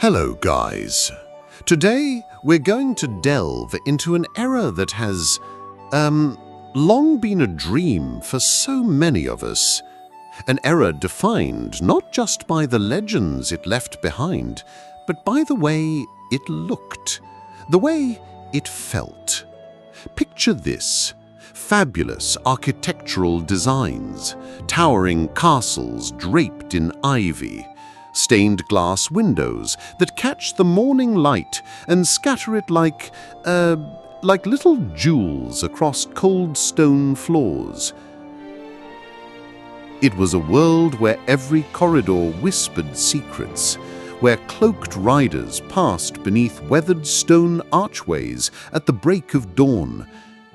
Hello guys. Today we're going to delve into an era that has, long been a dream for so many of us. An era defined not just by the legends it left behind, but by the way it looked, the way it felt. Picture this: fabulous architectural designs, towering castles draped in ivy, stained glass windows that catch the morning light and scatter it like little jewels across cold stone floors. It was a world where every corridor whispered secrets, where cloaked riders passed beneath weathered stone archways at the break of dawn,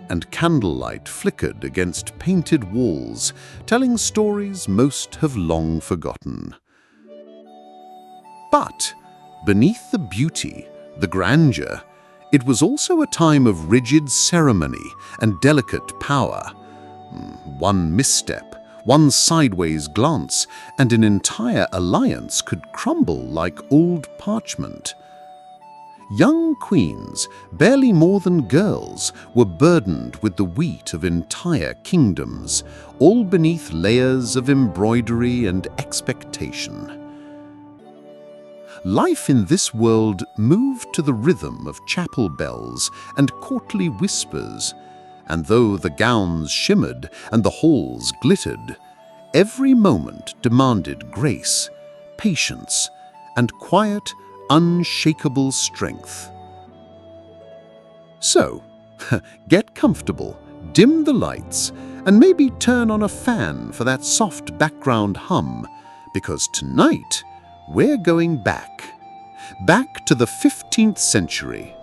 and candlelight flickered against painted walls, telling stories most have long forgotten. But beneath the beauty, the grandeur, it was also a time of rigid ceremony and delicate power. One misstep, one sideways glance, and an entire alliance could crumble like old parchment. Young queens, barely more than girls, were burdened with the weight of entire kingdoms, all beneath layers of embroidery and expectation. Life in this world moved to the rhythm of chapel bells and courtly whispers, and though the gowns shimmered and the halls glittered, every moment demanded grace, patience, and quiet, unshakable strength. So, get comfortable, dim the lights, and maybe turn on a fan for that soft background hum, because tonight we're going back to the 15th century,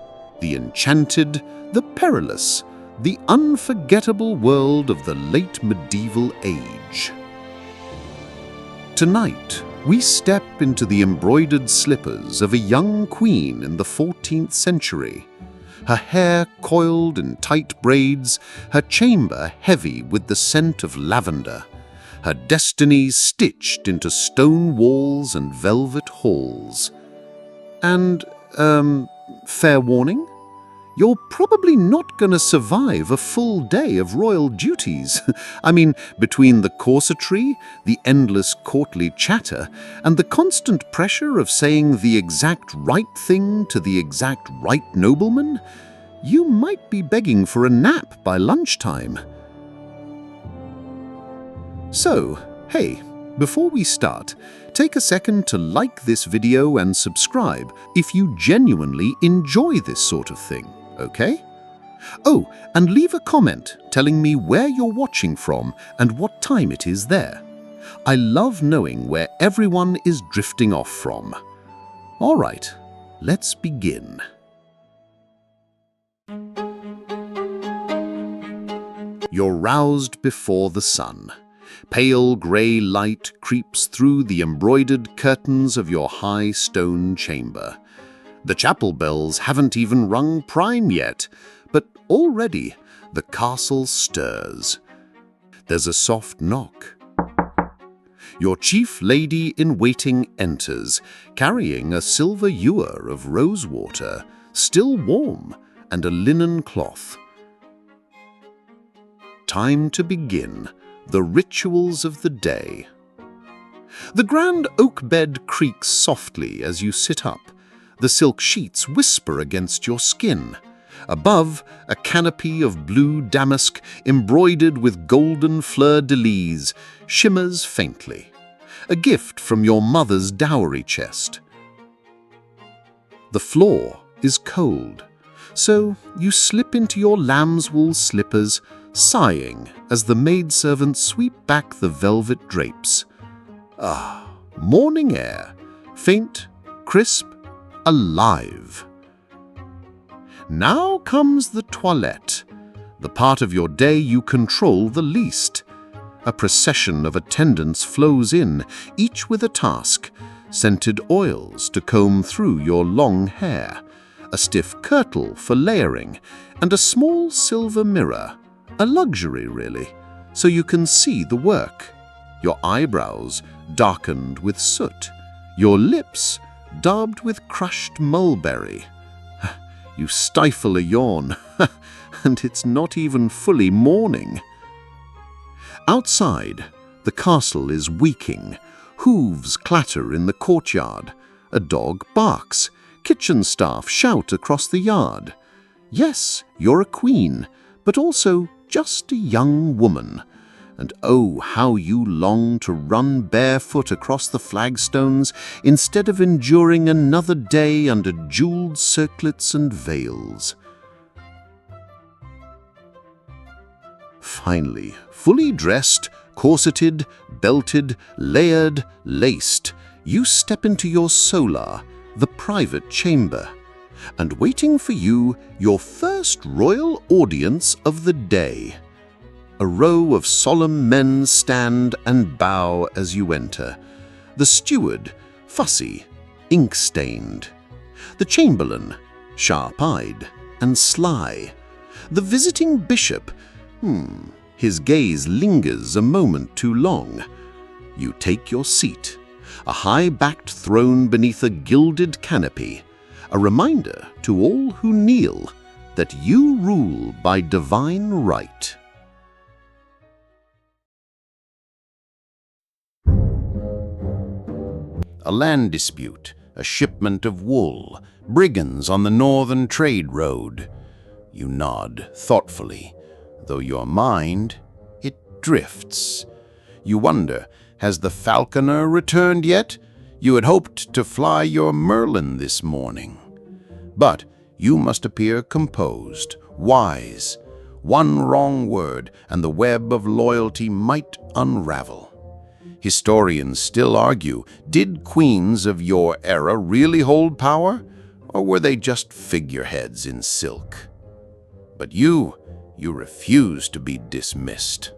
the enchanted, the perilous, the unforgettable world of the late medieval age. Tonight, we step into the embroidered slippers of a young queen in the 14th century, her hair coiled in tight braids, her chamber heavy with the scent of lavender, her destiny stitched into stone walls and velvet halls. And, fair warning, you're probably not going to survive a full day of royal duties. I mean, between the corsetry, the endless courtly chatter, and the constant pressure of saying the exact right thing to the exact right nobleman, you might be begging for a nap by lunchtime. So, hey, before we start, take a second to like this video and subscribe if you genuinely enjoy this sort of thing, okay? Oh, and leave a comment telling me where you're watching from and what time it is there. I love knowing where everyone is drifting off from. All right, let's begin. You're roused before the sun. Pale grey light creeps through the embroidered curtains of your high stone chamber. The chapel bells haven't even rung prime yet, but already the castle stirs. There's a soft knock. Your chief lady-in-waiting enters, carrying a silver ewer of rosewater, still warm, and a linen cloth. Time to begin the rituals of the day. The grand oak bed creaks softly as you sit up. The silk sheets whisper against your skin. Above, a canopy of blue damask embroidered with golden fleur-de-lis shimmers faintly, a gift from your mother's dowry chest. The floor is cold, so you slip into your lamb's wool slippers, sighing as the maidservants sweep back the velvet drapes. Ah, morning air, faint, crisp, alive. Now comes the toilette, the part of your day you control the least. A procession of attendants flows in, each with a task: scented oils to comb through your long hair, a stiff kirtle for layering, and a small silver mirror, a luxury really, so you can see the work. Your eyebrows, darkened with soot, your lips daubed with crushed mulberry. You stifle a yawn, and it's not even fully morning. Outside, the castle is weaking. Hooves clatter in the courtyard. A dog barks. Kitchen staff shout across the yard. Yes, you're a queen, but also just a young woman. And oh, how you long to run barefoot across the flagstones instead of enduring another day under jeweled circlets and veils. Finally, fully dressed, corseted, belted, layered, laced, you step into your solar, the private chamber, and waiting for you, your first royal audience of the day. A row of solemn men stand and bow as you enter. The steward, fussy, ink-stained. The chamberlain, sharp-eyed and sly. The visiting bishop, his gaze lingers a moment too long. You take your seat, a high-backed throne beneath a gilded canopy, a reminder to all who kneel that you rule by divine right. A land dispute, a shipment of wool, brigands on the northern trade road. You nod thoughtfully, though your mind, it drifts. You wonder, has the falconer returned yet? You had hoped to fly your Merlin this morning. But you must appear composed, wise. One wrong word, and the web of loyalty might unravel. Historians still argue, did queens of your era really hold power, or were they just figureheads in silk? But you refuse to be dismissed.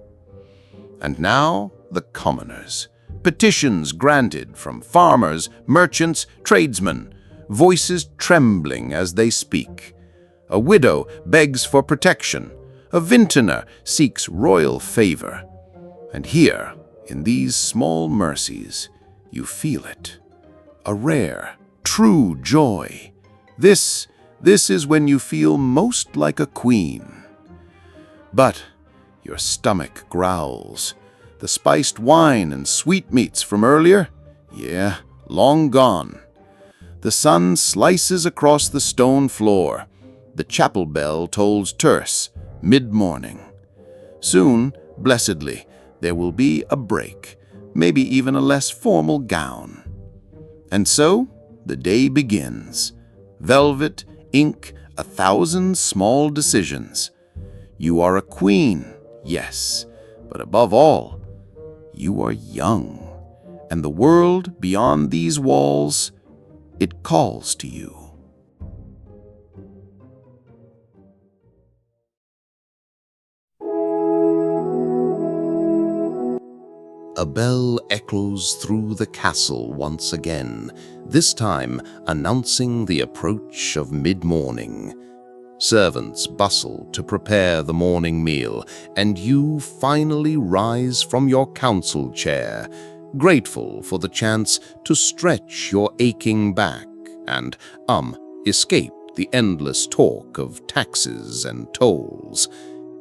And now, the commoners. Petitions granted from farmers, merchants, tradesmen, voices trembling as they speak. A widow begs for protection. A vintner seeks royal favor. And here, in these small mercies, you feel it. A rare, true joy. This is when you feel most like a queen. But your stomach growls. The spiced wine and sweetmeats from earlier? Yeah, long gone. The sun slices across the stone floor. The chapel bell tolls terse, mid-morning. Soon, blessedly, there will be a break, maybe even a less formal gown. And so, the day begins. Velvet, ink, 1,000 small decisions. You are a queen, yes, but above all, you are young. And the world beyond these walls, it calls to you. A bell echoes through the castle once again, this time announcing the approach of mid-morning. Servants bustle to prepare the morning meal, and you finally rise from your council chair, grateful for the chance to stretch your aching back and, escape the endless talk of taxes and tolls.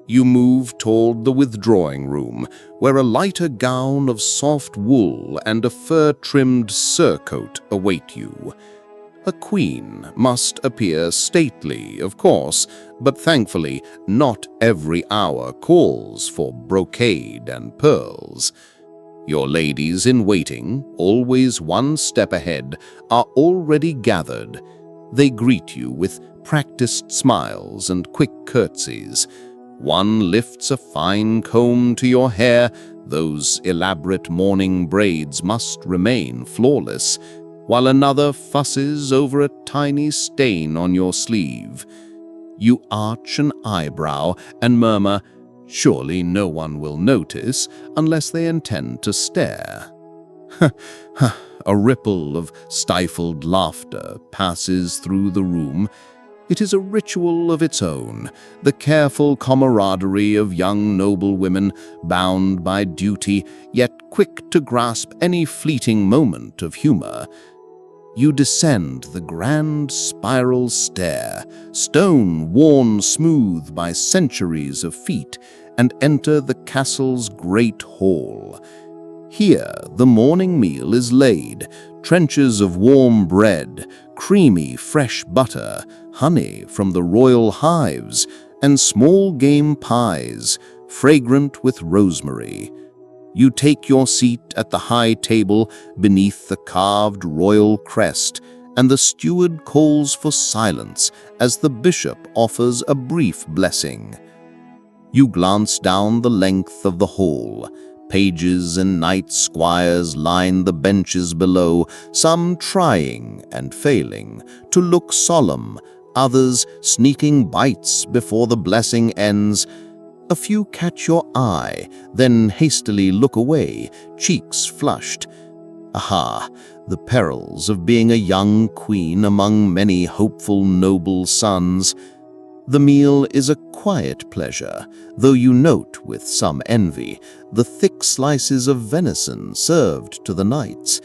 You move toward the withdrawing room, where a lighter gown of soft wool and a fur-trimmed surcoat await you. A queen must appear stately, of course, but thankfully not every hour calls for brocade and pearls. Your ladies in waiting, always one step ahead, are already gathered. They greet you with practiced smiles and quick curtsies. One lifts a fine comb to your hair. Those elaborate morning braids must remain flawless, while another fusses over a tiny stain on your sleeve. You arch an eyebrow and murmur, "Surely no one will notice unless they intend to stare." A ripple of stifled laughter passes through the room, It is a ritual of its own, the careful camaraderie of young noble women bound by duty, yet quick to grasp any fleeting moment of humor. You descend the grand spiral stair, stone worn smooth by centuries of feet, and enter the castle's great hall. Here the morning meal is laid, trenchers of warm bread, creamy fresh butter, honey from the royal hives, and small game pies, fragrant with rosemary. You take your seat at the high table beneath the carved royal crest, and the steward calls for silence as the bishop offers a brief blessing. You glance down the length of the hall. Pages and knight squires line the benches below, some trying and failing to look solemn, others sneaking bites before the blessing ends. A few catch your eye, then hastily look away, cheeks flushed. Aha, the perils of being a young queen among many hopeful noble sons. The meal is a quiet pleasure, though you note with some envy the thick slices of venison served to the knights.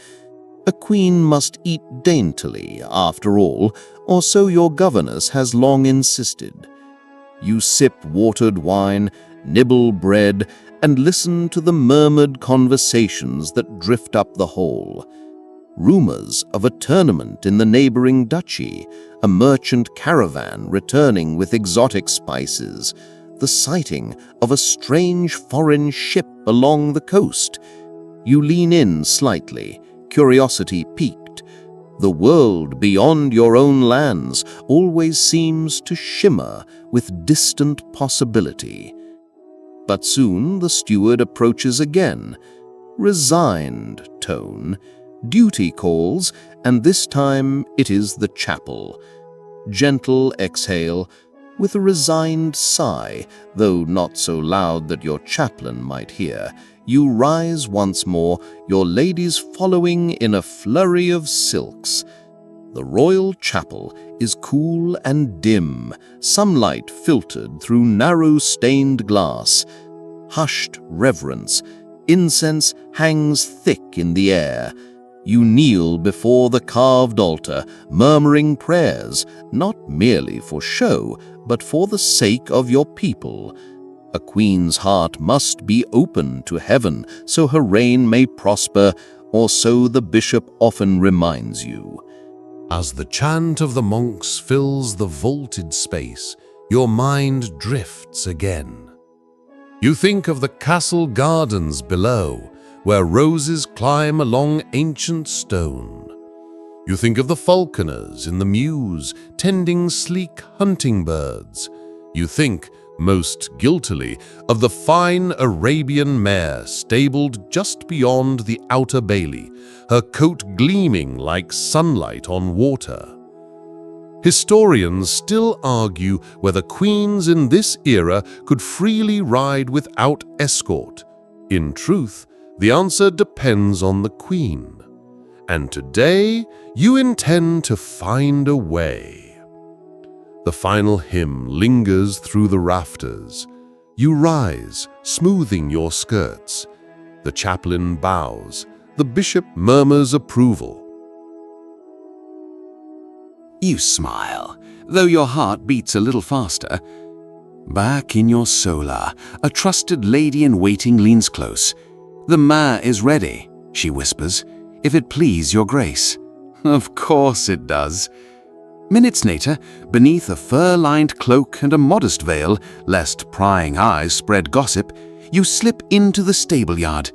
A queen must eat daintily, after all, or so your governess has long insisted. You sip watered wine, nibble bread, and listen to the murmured conversations that drift up the hall. Rumors of a tournament in the neighboring duchy, a merchant caravan returning with exotic spices, the sighting of a strange foreign ship along the coast. You lean in slightly, curiosity piqued. The world beyond your own lands always seems to shimmer with distant possibility. But soon the steward approaches again, resigned tone. Duty calls, and this time it is the chapel. Gentle exhale, with a resigned sigh, though not so loud that your chaplain might hear. You rise once more, your ladies following in a flurry of silks. The royal chapel is cool and dim, sunlight filtered through narrow stained glass. Hushed reverence, incense hangs thick in the air. You kneel before the carved altar, murmuring prayers, not merely for show, but for the sake of your people. A queen's heart must be open to heaven so her reign may prosper, or so the bishop often reminds you. As the chant of the monks fills the vaulted space, your mind drifts again. You think of the castle gardens below, where roses climb along ancient stone. You think of the falconers in the mews tending sleek hunting birds. You think, most guiltily, of the fine Arabian mare stabled just beyond the outer bailey, her coat gleaming like sunlight on water. Historians still argue whether queens in this era could freely ride without escort. In truth, the answer depends on the queen. And today, you intend to find a way. The final hymn lingers through the rafters. You rise, smoothing your skirts. The chaplain bows. The bishop murmurs approval. You smile, though your heart beats a little faster. Back in your solar, a trusted lady-in-waiting leans close. "The mare is ready," she whispers, "if it please your grace." Of course it does. Minutes later, beneath a fur-lined cloak and a modest veil, lest prying eyes spread gossip, you slip into the stable-yard.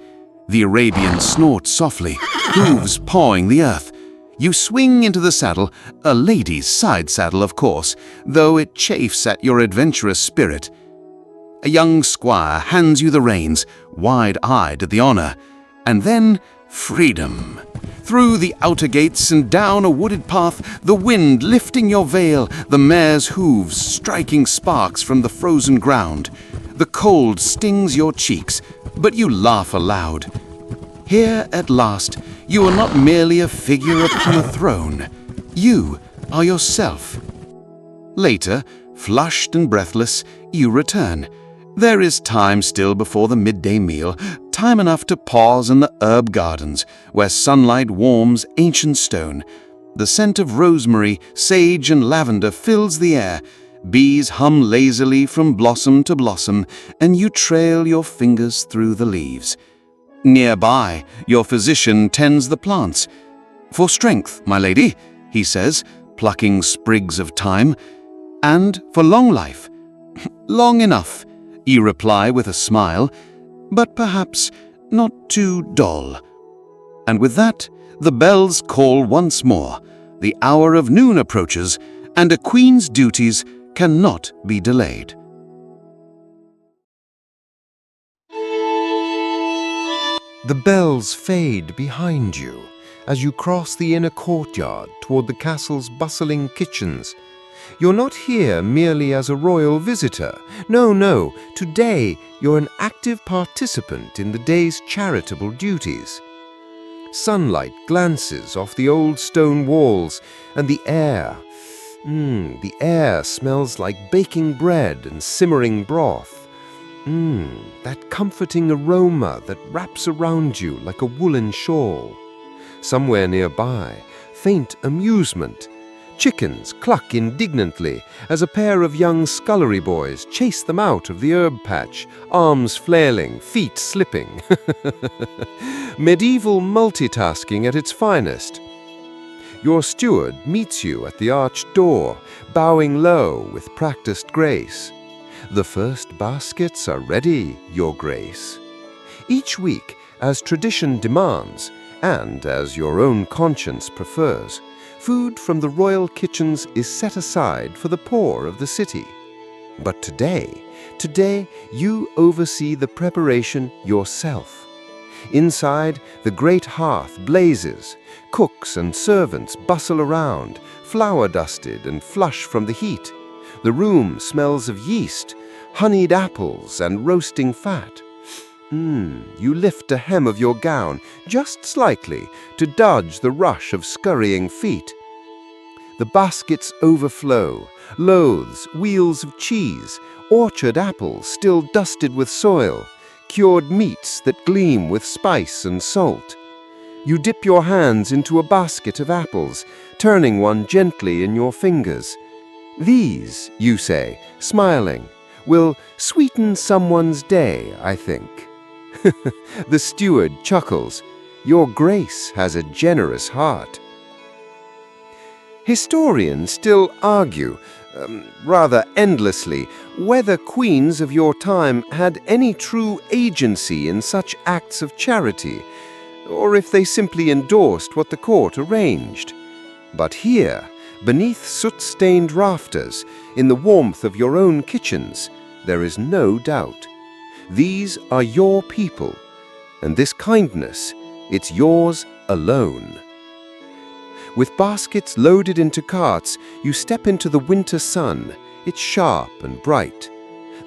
The Arabian snorts softly, hooves pawing the earth. You swing into the saddle, a lady's side saddle, of course, though it chafes at your adventurous spirit. A young squire hands you the reins, wide-eyed at the honor, and then freedom. Through the outer gates and down a wooded path, the wind lifting your veil, the mare's hooves striking sparks from the frozen ground. The cold stings your cheeks, but you laugh aloud. Here at last, you are not merely a figure upon a throne. You are yourself. Later, flushed and breathless, you return. There is time still before the midday meal, time enough to pause in the herb gardens, where sunlight warms ancient stone. The scent of rosemary, sage, and lavender fills the air. Bees hum lazily from blossom to blossom, and you trail your fingers through the leaves. Nearby, your physician tends the plants. "For strength, my lady," he says, plucking sprigs of thyme. "And for long life." "Long enough," you reply with a smile, "but perhaps not too dull." And with that, the bells call once more. The hour of noon approaches, and a queen's duties cannot be delayed. The bells fade behind you as you cross the inner courtyard toward the castle's bustling kitchens. You're not here merely as a royal visitor. No, today you're an active participant in the day's charitable duties. Sunlight glances off the old stone walls, and the air smells like baking bread and simmering broth. That comforting aroma that wraps around you like a woolen shawl. Somewhere nearby, faint amusement. Chickens cluck indignantly as a pair of young scullery boys chase them out of the herb patch, arms flailing, feet slipping. Medieval multitasking at its finest. Your steward meets you at the arched door, bowing low with practiced grace. "The first baskets are ready, Your Grace." Each week, as tradition demands, and as your own conscience prefers, food from the royal kitchens is set aside for the poor of the city. But today you oversee the preparation yourself. Inside, the great hearth blazes. Cooks and servants bustle around, flour-dusted and flush from the heat. The room smells of yeast, honeyed apples, and roasting fat. You lift a hem of your gown just slightly to dodge the rush of scurrying feet. The baskets overflow, loaves, wheels of cheese, orchard apples still dusted with soil, cured meats that gleam with spice and salt. You dip your hands into a basket of apples, turning one gently in your fingers. "These," you say, smiling, "will sweeten someone's day, I think." The steward chuckles. Your Grace has a generous heart. Historians still argue, rather endlessly, whether queens of your time had any true agency in such acts of charity, or if they simply endorsed what the court arranged. But here, beneath soot-stained rafters, in the warmth of your own kitchens, there is no doubt. These are your people, and this kindness, it's yours alone. With baskets loaded into carts, you step into the winter sun. It's sharp and bright.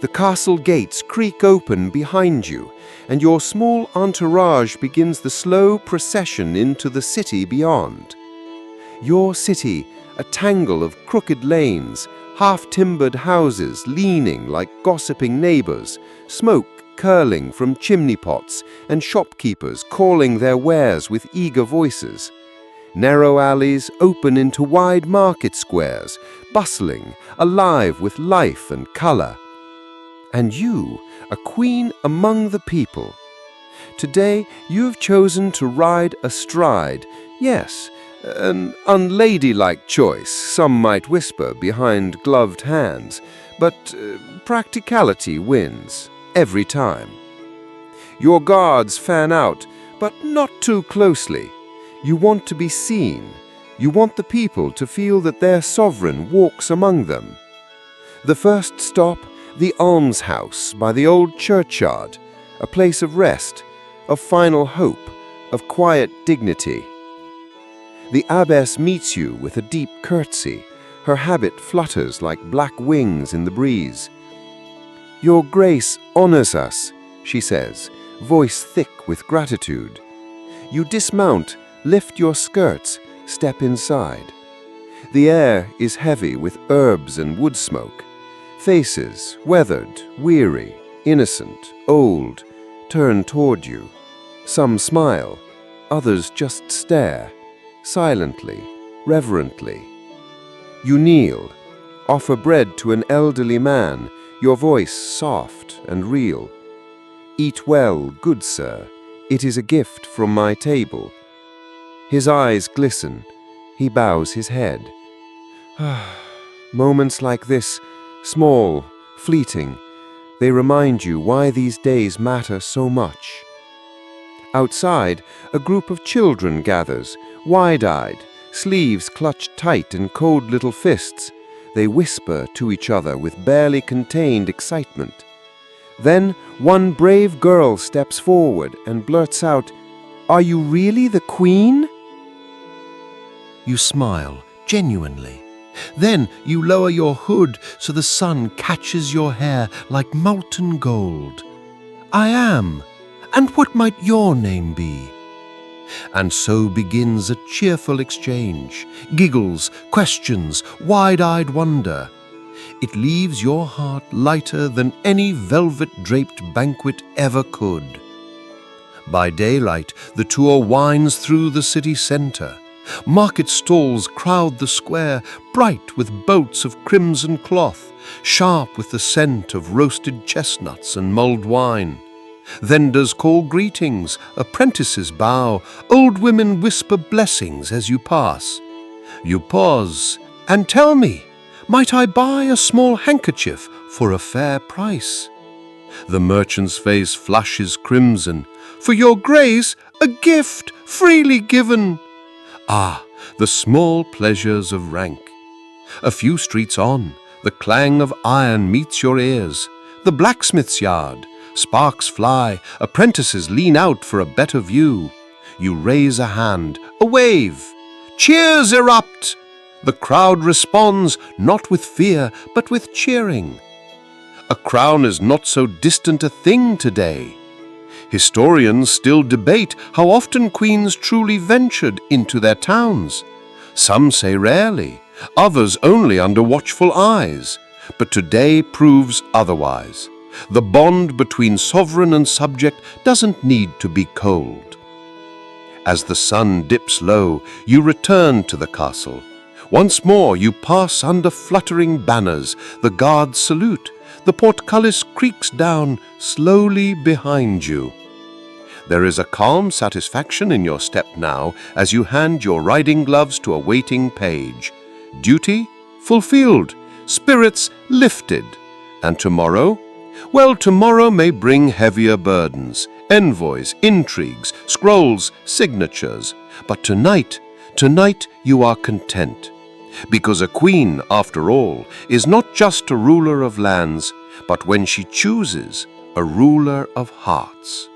The castle gates creak open behind you, and your small entourage begins the slow procession into the city beyond. Your city, a tangle of crooked lanes, half-timbered houses leaning like gossiping neighbors, smoke curling from chimney pots, and shopkeepers calling their wares with eager voices. Narrow alleys open into wide market squares, bustling, alive with life and color. And you, a queen among the people. Today you have chosen to ride astride, yes, an unladylike choice, some might whisper behind gloved hands, but practicality wins, every time. Your guards fan out, but not too closely. You want to be seen. You want the people to feel that their sovereign walks among them. The first stop, the almshouse by the old churchyard, a place of rest, of final hope, of quiet dignity. The abbess meets you with a deep curtsy. Her habit flutters like black wings in the breeze. "Your Grace honors us," she says, voice thick with gratitude. You dismount, lift your skirts, step inside. The air is heavy with herbs and wood smoke. Faces, weathered, weary, innocent, old, turn toward you. Some smile, others just stare, silently, reverently. You kneel, offer bread to an elderly man, your voice soft and real. Eat well, good sir, it is a gift from my table. His eyes glisten, he bows his head. Moments like this, small, fleeting, they remind you why these days matter so much. Outside, a group of children gathers, wide-eyed, sleeves clutched tight in cold little fists. They whisper to each other with barely contained excitement. Then one brave girl steps forward and blurts out, "Are you really the queen?" You smile, genuinely. Then you lower your hood so the sun catches your hair like molten gold. "I am. And what might your name be?" And so begins a cheerful exchange, giggles, questions, wide-eyed wonder. It leaves your heart lighter than any velvet-draped banquet ever could. By daylight, the tour winds through the city center. Market stalls crowd the square, bright with boats of crimson cloth, sharp with the scent of roasted chestnuts and mulled wine. Vendors call greetings, apprentices bow, old women whisper blessings as you pass. You pause and tell me, might I buy a small handkerchief for a fair price? The merchant's face flushes crimson. "For your grace, a gift freely given." Ah, the small pleasures of rank. A few streets on, the clang of iron meets your ears. The blacksmith's yard. Sparks fly, apprentices lean out for a better view. You raise a hand, a wave. Cheers erupt! The crowd responds not with fear, but with cheering. A crown is not so distant a thing today. Historians still debate how often queens truly ventured into their towns. Some say rarely, others only under watchful eyes. But today proves otherwise. The bond between sovereign and subject doesn't need to be cold. As the sun dips low, you return to the castle. Once more you pass under fluttering banners, the guards salute, the portcullis creaks down slowly behind you. There is a calm satisfaction in your step now as you hand your riding gloves to a waiting page. Duty fulfilled, spirits lifted. And tomorrow? Well, tomorrow may bring heavier burdens, envoys, intrigues, scrolls, signatures. But tonight you are content. Because a queen, after all, is not just a ruler of lands, but when she chooses, a ruler of hearts.